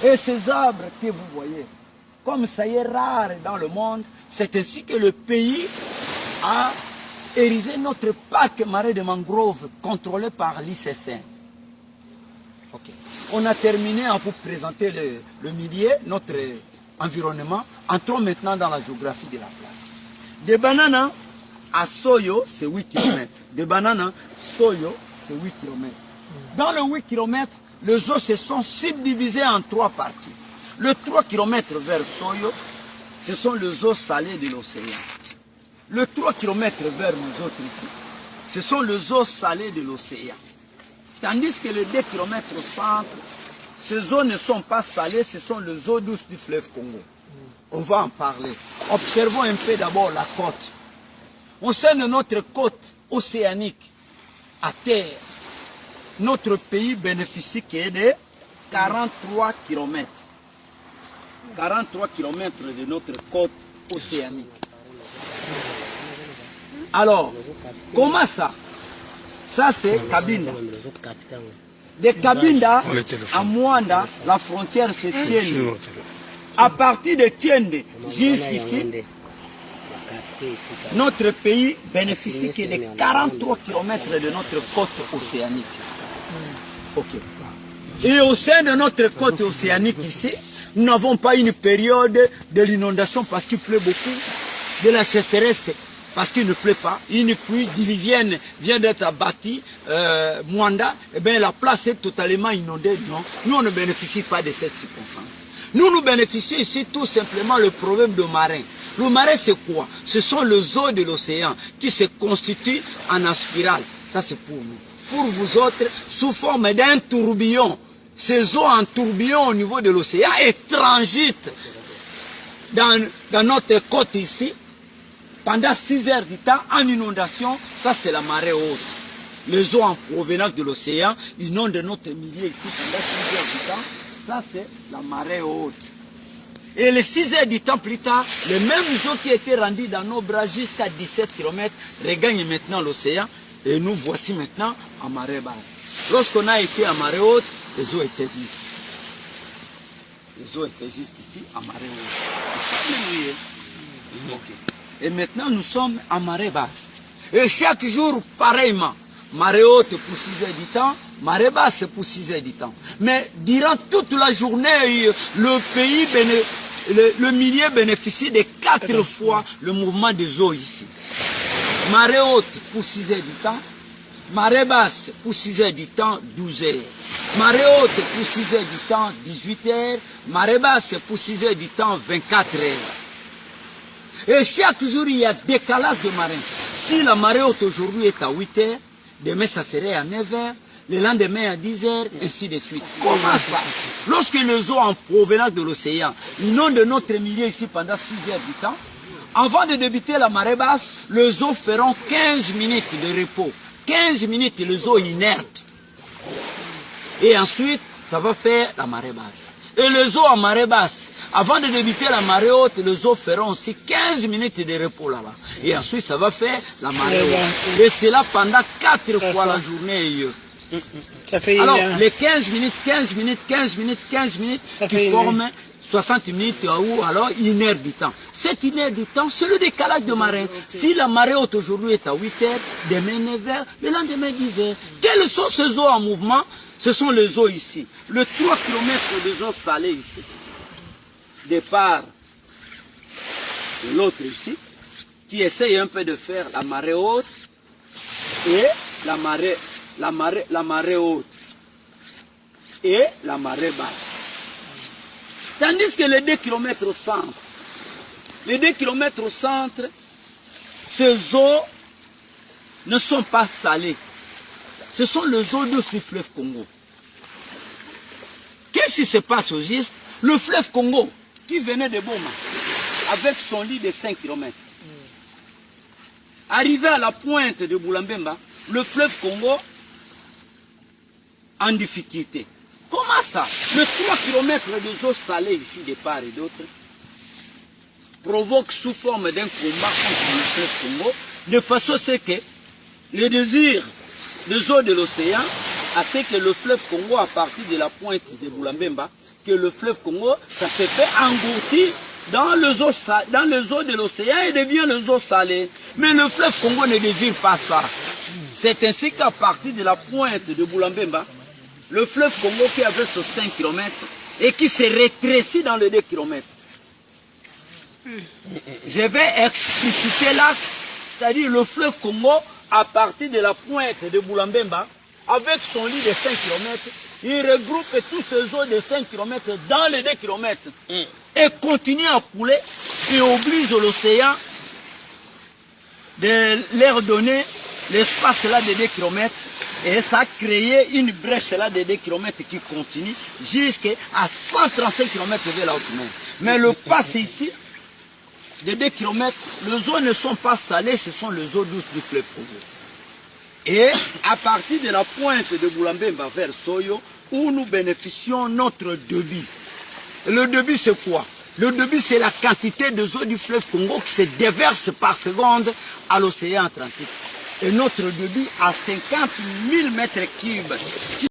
Et ces arbres que vous voyez, comme ça y est rare dans le monde, c'est ainsi que le pays a érigé notre parc marais de mangrove contrôlé par l'ICC. Okay. On a terminé à vous présenter le milieu, notre environnement. Entrons maintenant dans la géographie de la place. Des bananes à Soyo, c'est 8 km. Des bananes à Soyo, c'est 8 km. Dans le 8 km, les eaux se sont subdivisées en 3 parties. Le 3 km vers Soyo, ce sont les eaux salées de l'océan. Le 3 km vers nous autres ici, ce sont les eaux salées de l'océan. Tandis que les 2 km au centre, ces eaux ne sont pas salées, ce sont les eaux douces du fleuve Congo. On va en parler. Observons un peu d'abord la côte. Au sein de notre côte océanique, à terre, notre pays bénéficie de 43 km. 43 km de notre côte océanique. Alors, comment ça? Ça c'est Cabinda. De Cabinda à Mwanda, la frontière c'est Tiende. À partir de Tiende jusqu'ici, notre pays bénéficie de 43 km de notre côte océanique. Okay. Et au sein de notre côte océanique ici, nous n'avons pas une période de l'inondation parce qu'il pleut beaucoup, de la sécheresse parce qu'il ne pleut pas, une pluie diluvienne vient d'être abattue, Mwanda, et bien la place est totalement inondée. Non, nous on ne bénéficie pas de cette circonstance. Nous bénéficions ici tout simplement le problème de marin. Le marin c'est quoi? Ce sont les eaux de l'océan qui se constituent en spirale. Ça c'est pour nous. Pour vous autres, sous forme d'un tourbillon. Ces eaux en tourbillon au niveau de l'océan et transitent dans notre côte ici pendant 6 heures du temps en inondation. Ça c'est la marée haute. Les eaux en provenance de l'océan inondent notre milieu ici pendant 6 heures du temps. Ça c'est la marée haute. Et les 6 heures du temps plus tard, les mêmes eaux qui étaient rendues dans nos bras jusqu'à 17 km regagnent maintenant l'océan. Et nous voici maintenant à marée basse. Lorsqu'on a été à marée haute, les eaux étaient juste. Les eaux étaient juste ici à marée haute. Okay. Et maintenant nous sommes à marée basse. Et chaque jour pareillement. Marée haute pour 6 heures du temps, marée basse pour 6 heures du temps. Mais durant toute la journée, le pays, le milieu bénéficie de 4 fois le mouvement des eaux ici. Marée haute pour 6 heures du temps, marée basse pour 6 heures du temps, 12 heures. Marée haute pour 6 heures du temps, 18 heures. Marée basse pour 6 heures du temps, 24 heures. Et chaque jour, il y a décalage de marée. Si la marée haute aujourd'hui est à 8 heures, demain ça serait à 9 heures, le lendemain à 10 heures, ainsi de suite. Comment ça? Lorsque les eaux en provenance de l'océan inondent notre milieu ici pendant 6 heures du temps, avant de débuter la marée basse, les eaux feront 15 minutes de repos. 15 minutes, les eaux inertes. Et ensuite, ça va faire la marée basse. Et les eaux en marée basse, avant de débuter la marée haute, les eaux feront aussi 15 minutes de repos là-bas. Et ensuite, ça va faire la marée haute. Et c'est là pendant 4 fois la journée. Ça fait alors, les 15 minutes qui forment 60 minutes ou alors 1 heure du temps. Cette 1 heure du temps, c'est le décalage de marée. Si la marée haute aujourd'hui est à 8 heures, demain 9 heures, le lendemain 10 heures. Quelles sont ces eaux en mouvement? Ce sont les eaux ici. Le 3 km des eaux salées ici. Départ de l'autre ici, qui essaye un peu de faire la marée haute et la marée haute et la marée basse. Tandis que les 2 km au centre, ces eaux ne sont pas salées. Ce sont les eaux douces du fleuve Congo. Qu'est-ce qui se passe au juste? Le fleuve Congo, qui venait de Boma, avec son lit de 5 km, arrivé à la pointe de Boulambemba, le fleuve Congo en difficulté. Comment ça? Le 3 km de eau salée ici de part et d'autre provoque sous forme d'un combat contre le fleuve Congo, de façon à ce que le désir des eaux de l'océan à ce que le fleuve Congo, à partir de la pointe de Boulambemba, que le fleuve Congo, ça se fait engloutir dans les eaux de l'océan et devient les eaux salées. Mais le fleuve Congo ne désire pas ça. C'est ainsi qu'à partir de la pointe de Boulambemba, le fleuve Congo qui avait ce 5 km et qui se rétrécit dans les 2 km. Je vais expliciter là, c'est-à-dire le fleuve Congo, à partir de la pointe de Boulambemba, avec son lit de 5 km, il regroupe tous ces eaux de 5 km dans les 2 km et continue à couler et oblige l'océan de leur donner l'espace là de 2 km et ça a créé une brèche là de 2 km qui continue jusqu'à 135 km vers la haute mer. Mais le passe ici, de 2 km, les eaux ne sont pas salées, ce sont les eaux douces du fleuve Congo. Et à partir de la pointe de Boulambemba vers Soyo, où nous bénéficions notre débit. Le débit c'est quoi? Le débit c'est la quantité de eau du fleuve Congo qui se déverse par seconde à l'océan Atlantique. Et notre débit à 50 000 mètres cubes.